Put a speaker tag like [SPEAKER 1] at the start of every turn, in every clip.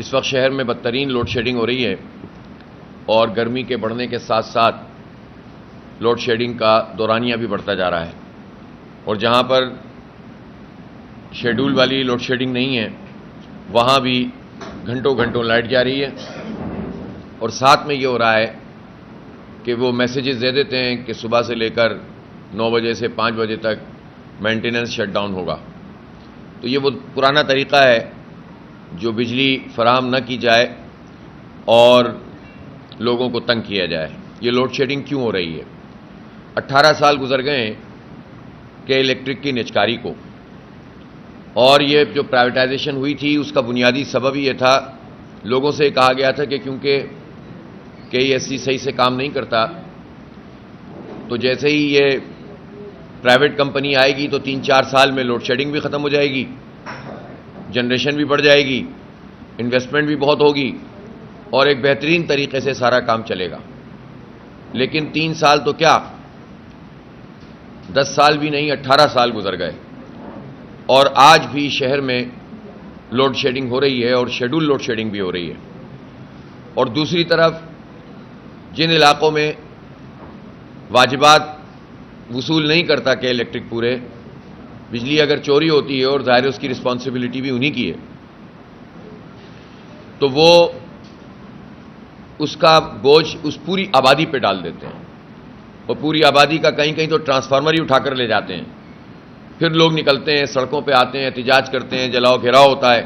[SPEAKER 1] اس وقت شہر میں بدترین لوڈ شیڈنگ ہو رہی ہے اور گرمی کے بڑھنے کے ساتھ ساتھ لوڈ شیڈنگ کا دورانیہ بھی بڑھتا جا رہا ہے، اور جہاں پر شیڈول والی لوڈ شیڈنگ نہیں ہے وہاں بھی گھنٹوں گھنٹوں لائٹ جا رہی ہے، اور ساتھ میں یہ ہو رہا ہے کہ وہ میسیجز دے دیتے ہیں کہ صبح سے لے کر 9 بجے سے 5 بجے تک مینٹیننس شٹ ڈاؤن ہوگا۔ تو یہ وہ پرانا طریقہ ہے جو بجلی فراہم نہ کی جائے اور لوگوں کو تنگ کیا جائے۔ یہ لوڈ شیڈنگ کیوں ہو رہی ہے؟ 18 سال گزر گئے ہیں کہ الیکٹرک کی نجکاری کو، اور یہ جو پرائیویٹائزیشن ہوئی تھی اس کا بنیادی سبب یہ تھا، لوگوں سے کہا گیا تھا کہ کیونکہ KESC صحیح سے کام نہیں کرتا تو جیسے ہی یہ پرائیویٹ کمپنی آئے گی تو 3-4 سال میں لوڈ شیڈنگ بھی ختم ہو جائے گی، جنریشن بھی بڑھ جائے گی، انویسٹمنٹ بھی بہت ہوگی اور ایک بہترین طریقے سے سارا کام چلے گا۔ لیکن 3 سال تو کیا، 10 سال بھی نہیں، 18 سال گزر گئے اور آج بھی شہر میں لوڈ شیڈنگ ہو رہی ہے اور شیڈول لوڈ شیڈنگ بھی ہو رہی ہے۔ اور دوسری طرف جن علاقوں میں واجبات وصول نہیں کرتا کہ الیکٹرک پورے، بجلی اگر چوری ہوتی ہے اور ظاہر اس کی رسپانسبلٹی بھی انہی کی ہے، تو وہ اس کا بوجھ اس پوری آبادی پہ ڈال دیتے ہیں، اور پوری آبادی کا کہیں کہیں تو ٹرانسفارمر ہی اٹھا کر لے جاتے ہیں۔ پھر لوگ نکلتے ہیں، سڑکوں پہ آتے ہیں، احتجاج کرتے ہیں، جلاؤ گھیراؤ ہوتا ہے،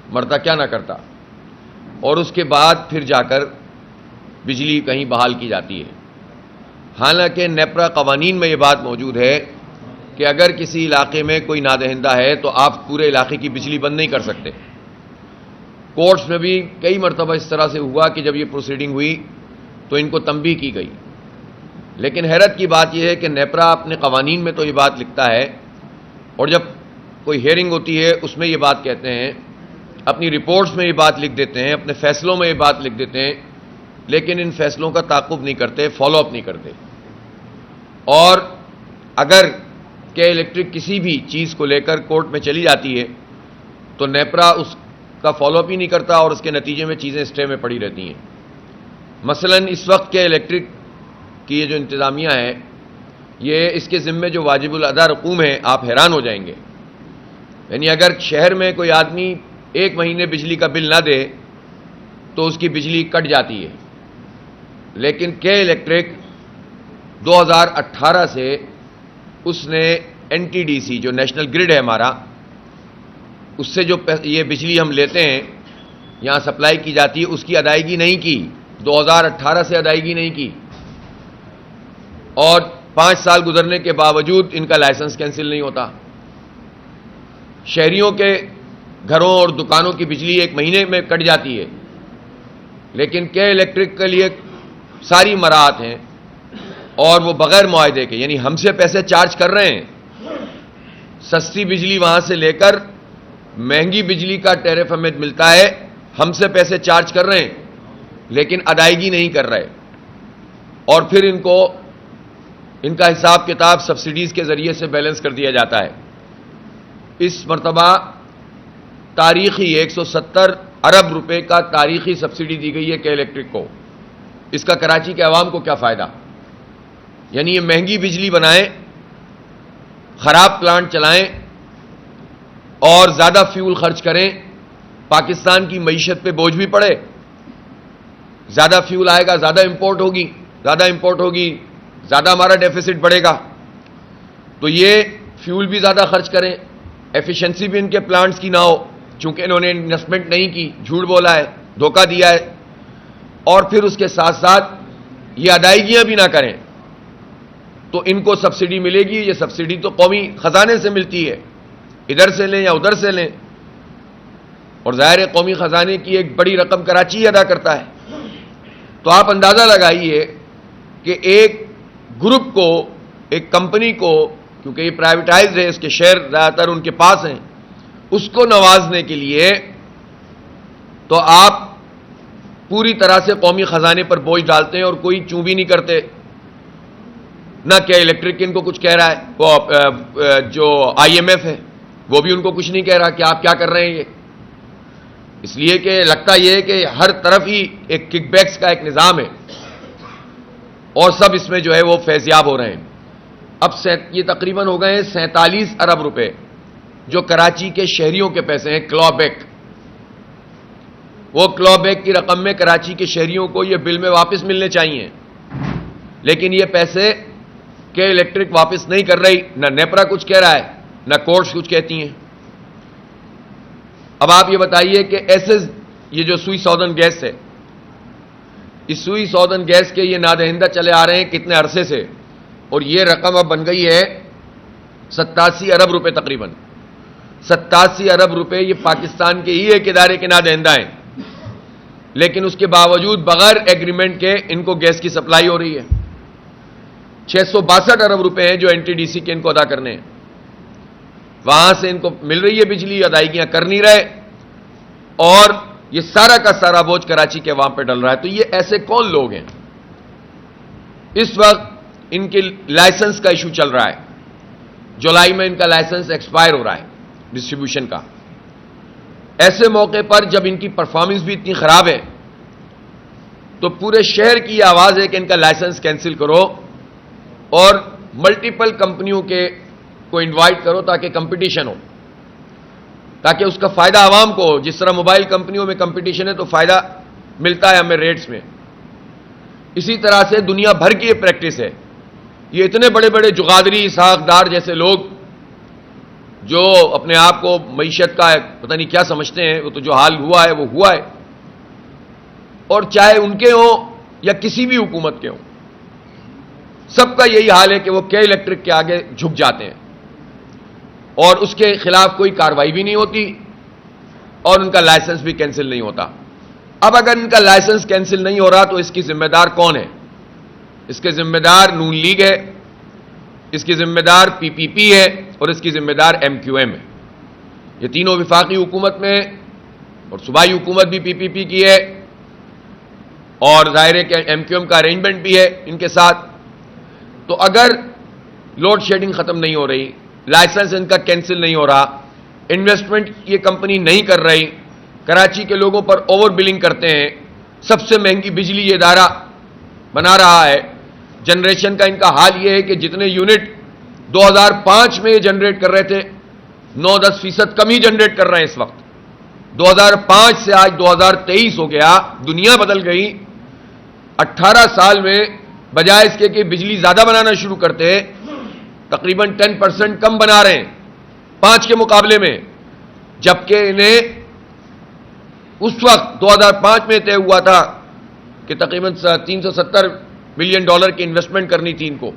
[SPEAKER 1] مرتا کیا نہ کرتا، اور اس کے بعد پھر جا کر بجلی کہیں بحال کی جاتی ہے۔ حالانکہ نیپرا قوانین میں یہ بات موجود ہے کہ اگر کسی علاقے میں کوئی نادہندہ ہے تو آپ پورے علاقے کی بجلی بند نہیں کر سکتے۔ کورٹس میں بھی کئی مرتبہ اس طرح سے ہوا کہ جب یہ پروسیڈنگ ہوئی تو ان کو تنبیہ کی گئی، لیکن حیرت کی بات یہ ہے کہ نیپرا اپنے قوانین میں تو یہ بات لکھتا ہے، اور جب کوئی ہیئرنگ ہوتی ہے اس میں یہ بات کہتے ہیں، اپنی رپورٹس میں یہ بات لکھ دیتے ہیں، اپنے فیصلوں میں یہ بات لکھ دیتے ہیں، لیکن ان فیصلوں کا تعاقب نہیں کرتے، فالو اپ نہیں کرتے۔ اور اگر کہ الیکٹرک کسی بھی چیز کو لے کر کورٹ میں چلی جاتی ہے تو نیپرا اس کا فالو اپ ہی نہیں کرتا اور اس کے نتیجے میں چیزیں اسٹے میں پڑی رہتی ہیں۔ مثلا اس وقت کے الیکٹرک کی یہ جو انتظامیہ ہے، یہ اس کے ذمے جو واجب الادا رقوم ہیں، آپ حیران ہو جائیں گے۔ یعنی اگر شہر میں کوئی آدمی 1 مہینے بجلی کا بل نہ دے تو اس کی بجلی کٹ جاتی ہے، لیکن کے الیکٹرک 2018 سے اس نے NTDC جو نیشنل گرڈ ہے ہمارا، اس سے جو یہ بجلی ہم لیتے ہیں یہاں سپلائی کی جاتی ہے، اس کی ادائیگی نہیں کی، 2018 سے ادائیگی نہیں کی، اور 5 سال گزرنے کے باوجود ان کا لائسنس کینسل نہیں ہوتا۔ شہریوں کے گھروں اور دکانوں کی بجلی 1 مہینے میں کٹ جاتی ہے، لیکن کے الیکٹرک کے لیے ساری مراحت ہیں اور وہ بغیر معاہدے کے، یعنی ہم سے پیسے چارج کر رہے ہیں، سستی بجلی وہاں سے لے کر مہنگی بجلی کا ٹیرف ہمیں ملتا ہے، ہم سے پیسے چارج کر رہے ہیں لیکن ادائیگی نہیں کر رہے، اور پھر ان کا حساب کتاب سبسڈیز کے ذریعے سے بیلنس کر دیا جاتا ہے۔ اس مرتبہ تاریخی 170 ارب روپے کا تاریخی سبسڈی دی گئی ہے کہ الیکٹرک کو۔ اس کا کراچی کے عوام کو کیا فائدہ؟ یعنی یہ مہنگی بجلی بنائیں، خراب پلانٹ چلائیں اور زیادہ فیول خرچ کریں، پاکستان کی معیشت پہ بوجھ بھی پڑے، زیادہ فیول آئے گا، زیادہ امپورٹ ہوگی، زیادہ ہمارا ڈیفیسٹ بڑھے گا، تو یہ فیول بھی زیادہ خرچ کریں، ایفیشنسی بھی ان کے پلانٹس کی نہ ہو، چونکہ انہوں نے انویسٹمنٹ نہیں کی، جھوٹ بولا ہے، دھوکہ دیا ہے، اور پھر اس کے ساتھ ساتھ یہ ادائیگیاں بھی نہ کریں تو ان کو سبسڈی ملے گی۔ یہ سبسڈی تو قومی خزانے سے ملتی ہے، ادھر سے لیں یا ادھر سے لیں، اور ظاہر قومی خزانے کی ایک بڑی رقم کراچی ادا کرتا ہے۔ تو آپ اندازہ لگائیے کہ ایک گروپ کو، ایک کمپنی کو، کیونکہ یہ پرائیویٹائزڈ ہے، اس کے شیئر زیادہ تر ان کے پاس ہیں، اس کو نوازنے کے لیے تو آپ پوری طرح سے قومی خزانے پر بوجھ ڈالتے ہیں اور کوئی چوں بھی نہیں کرتے۔ نہ کہ الیکٹرک ان کو کچھ کہہ رہا ہے، وہ جو IMF ہے وہ بھی ان کو کچھ نہیں کہہ رہا کہ آپ کیا کر رہے ہیں۔ اس لیے کہ لگتا یہ ہے کہ ہر طرف ہی ایک کک بیکس کا ایک نظام ہے اور سب اس میں جو ہے وہ فیضیاب ہو رہے ہیں. اب یہ تقریباً ہو گئے ہیں 47 ارب روپے جو کراچی کے شہریوں کے پیسے ہیں کلو بیک. وہ کلو بیک کی رقم میں کراچی کے شہریوں کو یہ بل میں واپس ملنے چاہیے، لیکن یہ پیسے کہ الیکٹرک واپس نہیں کر رہی. نہ نیپرا کچھ کہہ رہا ہے، نہ کورٹس کچھ کہتی ہیں. اب آپ یہ بتائیے کہ ایسے یہ جو سوئی سودرن گیس ہے، اس سوئی سودرن گیس کے یہ نادہندہ چلے آ رہے ہیں کتنے عرصے سے، اور یہ رقم اب بن گئی ہے 87 ارب روپے تقریباً. 87 ارب روپے یہ پاکستان کے ہی ایک ادارے کے نادہندہ ہیں، لیکن اس کے باوجود بغیر ایگریمنٹ کے ان کو گیس کی سپلائی ہو رہی ہے. 662 ارب روپے ہیں جو این ٹی ڈی سی کے ان کو ادا کرنے ہیں. وہاں سے ان کو مل رہی ہے بجلی، ادائیگیاں کر نہیں رہے، اور یہ سارا کا سارا بوجھ کراچی کے عوام پہ ڈل رہا ہے. تو یہ ایسے کون لوگ ہیں؟ اس وقت ان کے لائسنس کا ایشو چل رہا ہے. جولائی میں ان کا لائسنس ایکسپائر ہو رہا ہے ڈسٹریبیوشن کا. ایسے موقع پر جب ان کی پرفارمنس بھی اتنی خراب ہے تو پورے شہر کی یہ آواز ہے کہ ان کا لائسنس کینسل کرو اور ملٹیپل کمپنیوں کے کو انوائٹ کرو تاکہ کمپٹیشن ہو، تاکہ اس کا فائدہ عوام کو ہو. جس طرح موبائل کمپنیوں میں کمپٹیشن ہے تو فائدہ ملتا ہے ہمیں ریٹس میں، اسی طرح سے دنیا بھر کی یہ پریکٹس ہے. یہ اتنے بڑے بڑے جغادری ساختدار جیسے لوگ جو اپنے آپ کو معیشت کا پتہ نہیں کیا سمجھتے ہیں، وہ تو جو حال ہوا ہے وہ ہوا ہے، اور چاہے ان کے ہوں یا کسی بھی حکومت کے ہوں، سب کا یہی حال ہے کہ وہ کے الیکٹرک کے آگے جھک جاتے ہیں اور اس کے خلاف کوئی کارروائی بھی نہیں ہوتی اور ان کا لائسنس بھی کینسل نہیں ہوتا. اب اگر ان کا لائسنس کینسل نہیں ہو رہا تو اس کی ذمہ دار کون ہے؟ اس کے ذمہ دار نون لیگ ہے، اس کی ذمہ دار پی پی پی ہے، اور اس کی ذمہ دار ایم کیو ایم ہے. یہ تینوں وفاقی حکومت میں، اور صوبائی حکومت بھی پی پی پی کی ہے، اور ظاہر ہے کہ ایم کیو ایم کا ارینجمنٹ بھی ہے ان کے ساتھ. تو اگر لوڈ شیڈنگ ختم نہیں ہو رہی، لائسنس ان کا کینسل نہیں ہو رہا، انویسٹمنٹ یہ کمپنی نہیں کر رہی، کراچی کے لوگوں پر اوور بلنگ کرتے ہیں، سب سے مہنگی بجلی یہ ادارہ بنا رہا ہے، جنریشن کا ان کا حال یہ ہے کہ جتنے یونٹ 2005 میں یہ جنریٹ کر رہے تھے 9-10% کم ہی جنریٹ کر رہے ہیں اس وقت. 2005 سے آج 2023 ہو گیا، دنیا بدل گئی. 18 سال میں بجائے اس کے کہ بجلی زیادہ بنانا شروع کرتے، تقریباً 10% کم بنا رہے ہیں 5 کے مقابلے میں، جبکہ انہیں اس وقت 2005 میں طے ہوا تھا کہ تقریباً $370 بلین کی انویسٹمنٹ کرنی تھی ان کو،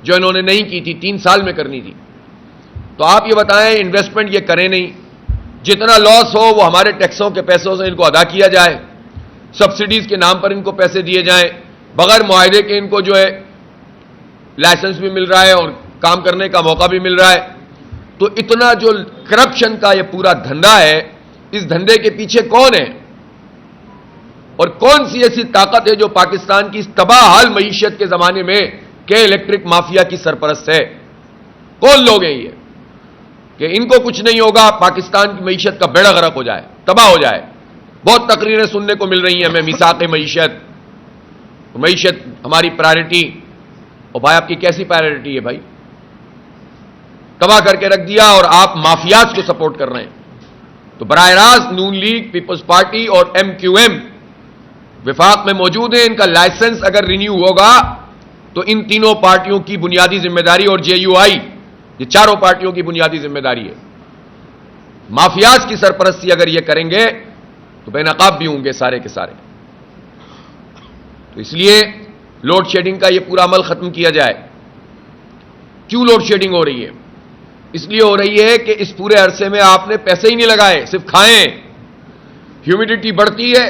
[SPEAKER 1] جو انہوں نے نہیں کی تھی، 3 سال میں کرنی تھی. تو آپ یہ بتائیں انویسٹمنٹ یہ کریں نہیں، جتنا لاس ہو وہ ہمارے ٹیکسوں کے پیسوں سے ان کو ادا کیا جائے، سبسڈیز کے نام پر ان کو پیسے دیے جائیں، بغیر معاہدے کے ان کو جو ہے لائسنس بھی مل رہا ہے اور کام کرنے کا موقع بھی مل رہا ہے. تو اتنا جو کرپشن کا یہ پورا دھندا ہے، اس دھندے کے پیچھے کون ہے اور کون سی ایسی طاقت ہے جو پاکستان کی اس تباہ حال معیشت کے زمانے میں کہ الیکٹرک مافیا کی سرپرست ہے؟ کون لوگ ہیں یہ کہ ان کو کچھ نہیں ہوگا، پاکستان کی معیشت کا بیڑا غرق ہو جائے، تباہ ہو جائے؟ بہت تقریریں سننے کو مل رہی ہیں ہمیں، میثاق معیشت ہماری پرائرٹی. اور بھائی آپ کی کیسی پرائرٹی ہے بھائی؟ تباہ کر کے رکھ دیا اور آپ مافیاز کو سپورٹ کر رہے ہیں. تو براہ راست نون لیگ، پیپلز پارٹی اور ایم کیو ایم وفاق میں موجود ہیں. ان کا لائسنس اگر رینیو ہوگا تو ان تینوں پارٹیوں کی بنیادی ذمہ داری، اور جے یو آئی، یہ چاروں پارٹیوں کی بنیادی ذمہ داری ہے. مافیاز کی سرپرستی اگر یہ کریں گے تو بے نقاب بھی ہوں گے سارے کے سارے. تو اس لیے لوڈ شیڈنگ کا یہ پورا عمل ختم کیا جائے. کیوں لوڈ شیڈنگ ہو رہی ہے؟ اس لیے ہو رہی ہے کہ اس پورے عرصے میں آپ نے پیسے ہی نہیں لگائے، صرف کھائیں. ہیومیڈیٹی بڑھتی ہے،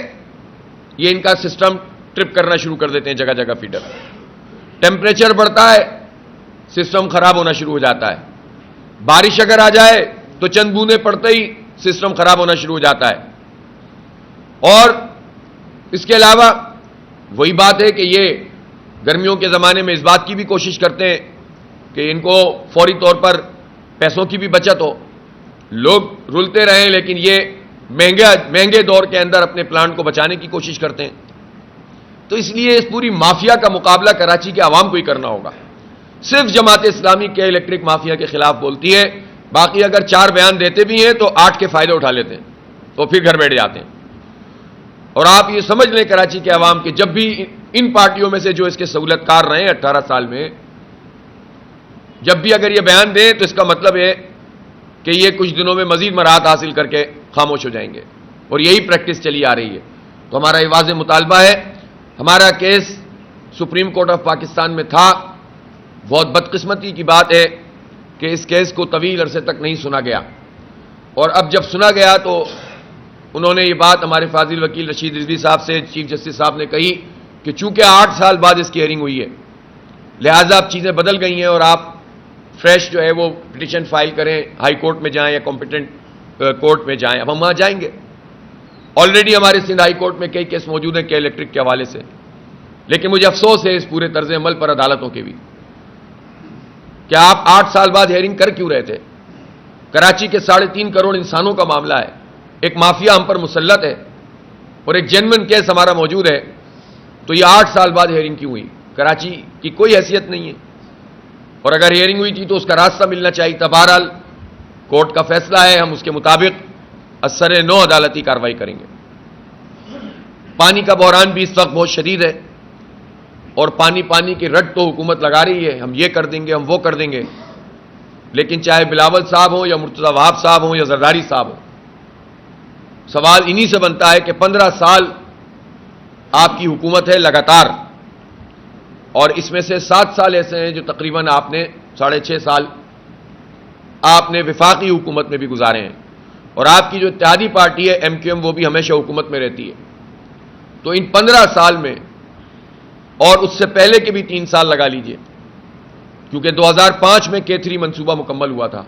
[SPEAKER 1] یہ ان کا سسٹم ٹرپ کرنا شروع کر دیتے ہیں جگہ جگہ فیڈر. ٹیمپریچر بڑھتا ہے، سسٹم خراب ہونا شروع ہو جاتا ہے. بارش اگر آ جائے تو چند بوندیں پڑتے ہی سسٹم خراب ہونا شروع ہو جاتا ہے. اور اس کے علاوہ وہی بات ہے کہ یہ گرمیوں کے زمانے میں اس بات کی بھی کوشش کرتے ہیں کہ ان کو فوری طور پر پیسوں کی بھی بچت ہو. لوگ رلتے رہیں لیکن یہ مہنگے دور کے اندر اپنے پلانٹ کو بچانے کی کوشش کرتے ہیں. تو اس لیے اس پوری مافیا کا مقابلہ کراچی کے عوام کو ہی کرنا ہوگا. صرف جماعت اسلامی کے الیکٹرک مافیا کے خلاف بولتی ہے، باقی اگر 4 بیان دیتے بھی ہیں تو 8 کے فائدے اٹھا لیتے ہیں، تو پھر گھر بیٹھ جاتے ہیں. اور آپ یہ سمجھ لیں کراچی کے عوام کہ جب بھی ان پارٹیوں میں سے جو اس کے سہولت کار رہے ہیں 18 سال میں، جب بھی اگر یہ بیان دیں تو اس کا مطلب ہے کہ یہ کچھ دنوں میں مزید مراحت حاصل کر کے خاموش ہو جائیں گے، اور یہی پریکٹس چلی آ رہی ہے. تو ہمارا یہ واضح مطالبہ ہے. ہمارا case supreme court of Pakistan میں تھا. بہت بدقسمتی کی بات ہے کہ اس کیس کو طویل عرصے تک نہیں سنا گیا، اور اب جب سنا گیا تو انہوں نے یہ بات ہمارے فاضل وکیل رشید رضوی صاحب سے چیف جسٹس صاحب نے کہی کہ چونکہ 8 سال بعد اس کی ہیئرنگ ہوئی ہے، لہذا اب چیزیں بدل گئی ہیں اور آپ فریش جو ہے وہ پٹیشن فائل کریں، ہائی کورٹ میں جائیں یا کمپیٹنٹ کورٹ میں جائیں. اب ہم وہاں جائیں گے. آلریڈی ہمارے سندھ ہائی کورٹ میں کئی کیس موجود ہیں کہ الیکٹرک کے حوالے سے. لیکن مجھے افسوس ہے اس پورے طرز عمل پر عدالتوں کے بھی کہ آپ 8 سال بعد ہیئرنگ کر کیوں رہے تھے؟ کراچی کے 3.5 کروڑ انسانوں کا معاملہ ہے. ایک مافیا ہم پر مسلط ہے اور ایک جینوئن کیس ہمارا موجود ہے. تو یہ 8 سال بعد ہیئرنگ کیوں ہوئی؟ کراچی کی کوئی حیثیت نہیں ہے، اور اگر ہیئرنگ ہوئی تھی تو اس کا راستہ ملنا چاہیے تھا. بہرحال کورٹ کا فیصلہ ہے، ہم اس کے مطابق اثر نو عدالتی کارروائی کریں گے. پانی کا بحران بھی اس وقت بہت شدید ہے، اور پانی کی رٹ تو حکومت لگا رہی ہے، ہم یہ کر دیں گے، ہم وہ کر دیں گے. لیکن چاہے بلاول صاحب ہوں یا مرتضی وہاب صاحب ہوں یا زرداری صاحب ہوں، سوال انہی سے بنتا ہے کہ 15 سال آپ کی حکومت ہے لگاتار، اور اس میں سے 7 سال ایسے ہیں جو تقریباً آپ نے 6.5 سال آپ نے وفاقی حکومت میں بھی گزارے ہیں، اور آپ کی جو اتحادی پارٹی ہے MQM وہ بھی ہمیشہ حکومت میں رہتی ہے. تو ان 15 سال میں، اور اس سے پہلے کے بھی 3 سال لگا لیجئے، کیونکہ 2005 میں K3 منصوبہ مکمل ہوا تھا،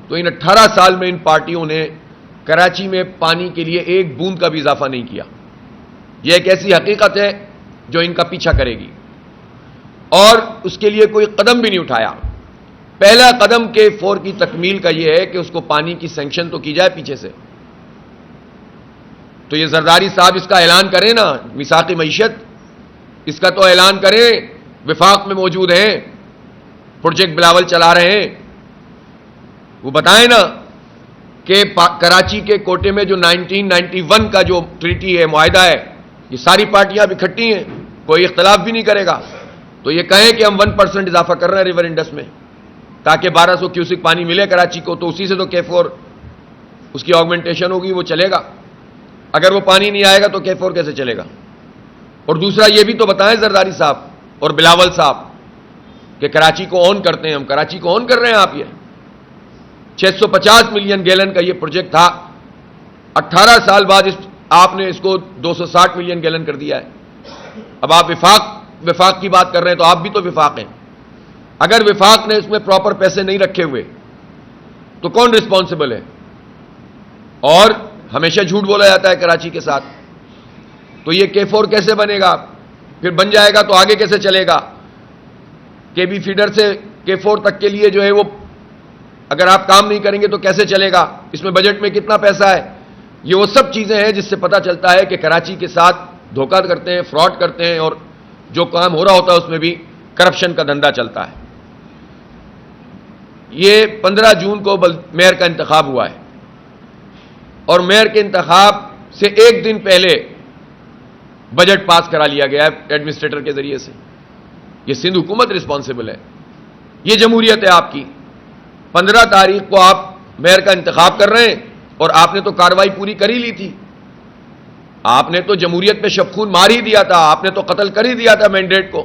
[SPEAKER 1] تو ان 18 سال میں ان پارٹیوں نے کراچی میں پانی کے لیے ایک بوند کا بھی اضافہ نہیں کیا. یہ ایک ایسی حقیقت ہے جو ان کا پیچھا کرے گی، اور اس کے لیے کوئی قدم بھی نہیں اٹھایا. پہلا قدم K4 کی تکمیل کا یہ ہے کہ اس کو پانی کی سینکشن تو کی جائے پیچھے سے. تو یہ زرداری صاحب اس کا اعلان کریں نا، میثاق معیشت اس کا تو اعلان کریں، وفاق میں موجود ہیں، پروجیکٹ بلاول چلا رہے ہیں، وہ بتائیں نا کہ کراچی کے کوٹے میں جو 1991 کا جو ٹریٹی ہے، معاہدہ ہے، یہ ساری پارٹیاں اب اکٹھی ہیں، کوئی اختلاف بھی نہیں کرے گا. تو یہ کہیں کہ ہم 1% اضافہ کر رہے ہیں ریور انڈس میں، تاکہ 1200 کیوسک پانی ملے کراچی کو، تو اسی سے تو K4 اس کی آگمنٹیشن ہوگی، وہ چلے گا. اگر وہ پانی نہیں آئے گا تو K4 کیسے چلے گا؟ اور دوسرا یہ بھی تو بتائیں زرداری صاحب اور بلاول صاحب کہ کراچی کو آن کرتے ہیں، ہم کراچی کو آن کر رہے ہیں. آپ یہ 650 ملین گیلن کا یہ پروجیکٹ تھا، 18 سال بعد آپ نے اس کو 260 ملین گیلن کر دیا ہے. اب آپ وفاق کی بات کر رہے ہیں تو آپ بھی تو وفاق ہیں. اگر وفاق نے اس میں پراپر پیسے نہیں رکھے ہوئے تو کون رسپانسبل ہے؟ اور ہمیشہ جھوٹ بولا جاتا ہے کراچی کے ساتھ. تو یہ K4 کیسے بنے گا؟ پھر بن جائے گا تو آگے کیسے چلے گا؟ KB فیڈر سے K4 تک کے لیے جو ہے وہ اگر آپ کام نہیں کریں گے تو کیسے چلے گا؟ اس میں بجٹ میں کتنا پیسہ ہے؟ یہ وہ سب چیزیں ہیں جس سے پتہ چلتا ہے کہ کراچی کے ساتھ دھوکہ کرتے ہیں، فراڈ کرتے ہیں، اور جو کام ہو رہا ہوتا ہے اس میں بھی کرپشن کا دھندا چلتا ہے. یہ 15 جون کو میئر کا انتخاب ہوا ہے، اور میئر کے انتخاب سے ایک دن پہلے بجٹ پاس کرا لیا گیا ہے ایڈمنسٹریٹر کے ذریعے سے. یہ سندھ حکومت رسپانسبل ہے، یہ جمہوریت ہے آپ کی. 15 تاریخ کو آپ میئر کا انتخاب کر رہے ہیں، اور آپ نے تو کارروائی پوری کر ہی لی تھی. آپ نے تو جمہوریت پہ شبخون مار ہی دیا تھا، آپ نے تو قتل کر ہی دیا تھا مینڈیٹ کو،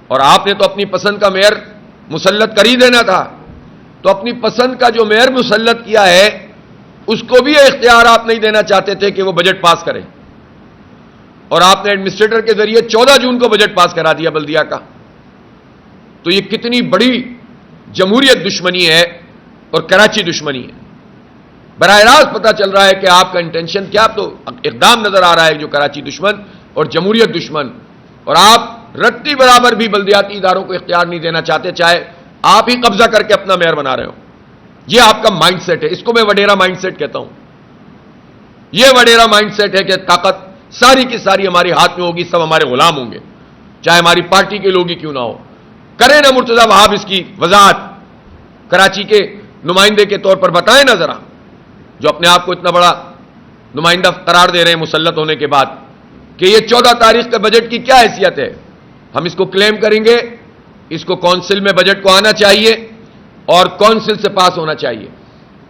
[SPEAKER 1] اور آپ نے تو اپنی پسند کا میئر مسلط کر ہی دینا تھا. تو اپنی پسند کا جو میئر مسلط کیا ہے اس کو بھی یہ اختیار آپ نہیں دینا چاہتے تھے کہ وہ بجٹ پاس کرے، اور آپ نے ایڈمنسٹریٹر کے ذریعے 14 جون کو بجٹ پاس کرا دیا بلدیہ کا. تو یہ کتنی بڑی جمہوریت دشمنی ہے اور کراچی دشمنی ہے. براہ راست پتہ چل رہا ہے کہ آپ کا انٹینشن کیا، تو اقدام نظر آ رہا ہے جو کراچی دشمن اور جمہوریت دشمن، اور آپ رتی برابر بھی بلدیاتی اداروں کو اختیار نہیں دینا چاہتے، چاہے آپ ہی قبضہ کر کے اپنا میئر بنا رہے ہو. یہ آپ کا مائنڈ سیٹ ہے، اس کو میں وڈیرا مائنڈ سیٹ کہتا ہوں. یہ وڈیرا مائنڈ سیٹ ہے کہ طاقت ساری کی ساری ہمارے ہاتھ میں ہوگی، سب ہمارے غلام ہوں گے، چاہے ہماری پارٹی کے لوگ ہی کیوں نہ ہو۔ کریں نا مرتضی وہاب اس کی وضاحت، کراچی کے نمائندے کے طور پر بتائیں نا ذرا، جو اپنے آپ کو اتنا بڑا نمائندہ قرار دے رہے ہیں مسلط ہونے کے بعد، کہ یہ 14 تاریخ کے بجٹ کی کیا حیثیت ہے؟ ہم اس کو کلیم کریں گے، اس کو کونسل میں بجٹ کو آنا چاہیے اور کونسل سے پاس ہونا چاہیے۔